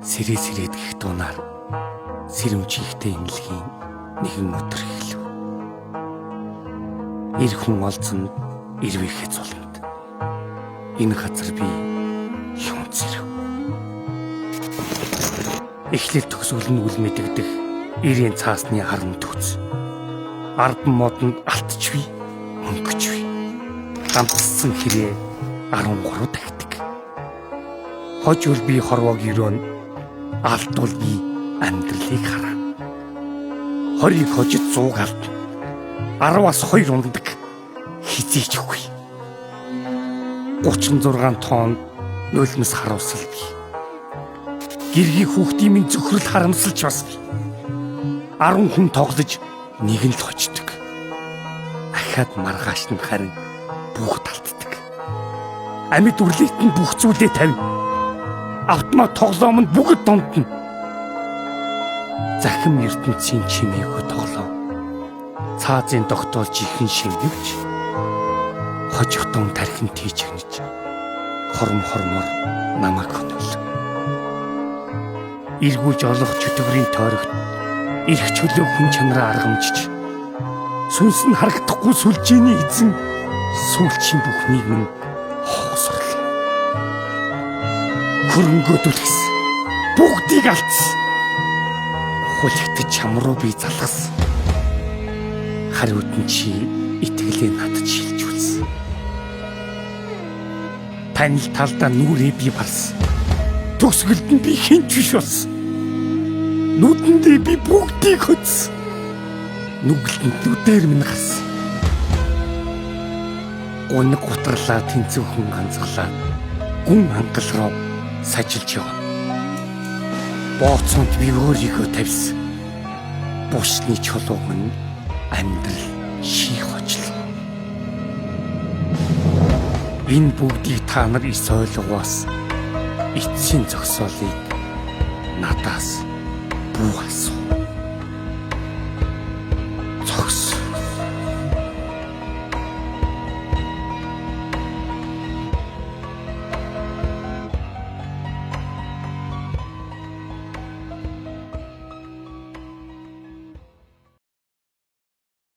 Сэрээд гих дуунаар сэрэмжихтэй инлэгийн нэгэн өдөр эхлэв. Ир хүн олзонд ирвэхэ зуланд. Энэ газар би юун зэрв. Эхлэл төгсгөл нь үл мэдэгдэх ирийн цаасны харан төц. Ардан модонд алтчвэ, мөнгөчвэ. Гамцсан хэрэг 13 тагтаг. Хожил би хорвоог өрөөн алдвал би амьдралыг хараа. Хорийг хожид 100 алд 10-аас 2 ундаг хизээч үгүй. 36 тонн нулимс харуулсал би. Гэргийн хүүхдийн минь зөвхөрл харамсалж бас би. 10 хүн тоглож нэг нь л хождог. Ахаад маргааш нь харин бүгд алддаг. Амьд үрлэгт нь бүх зүйлээ тавь. Автомат тоглоом нь бүгд дундна. Захим ертөнцийн чимээгүй тоглоом. Цаазын тогтоолж ихэн шимнэвч. Хожигтон тархин тийжгнэж. Хормор намайг хөнөөл. Иргүүлж олох чөтгөрийн тойрогт ирэх чөлөө хүн чанараа аргамжиж. Сүнс нь харагдахгүй сүлжээний эзэн сүүлчийн бүхнийг минь хоосорлоо. Хөрөнгөөдөлгс бүгдийг алдсан. Хулигт чам руу би залгасан. Хариуд нь чи итгэлээ надад шилж үзсэн. Танил талдаа нүрээ би барсан. Төгсгөлд нь би хинч биш болсон. Нүдэндээ би бүгдийг хөдсөн. Нүгэлтэнд нүдээр минь гарсан. Гуниг гутарлаа тэнцвхэн ганцглаа. Гүн хангал руу сажилж явна. Бооцонд би өөрийгөө тавьсан. Бусны чулууг минь амьдрал шийх очлоо. Энэ бүгдийг та нар ис ойлгоос эцсийн зогсоолыг надаас бүү асуу.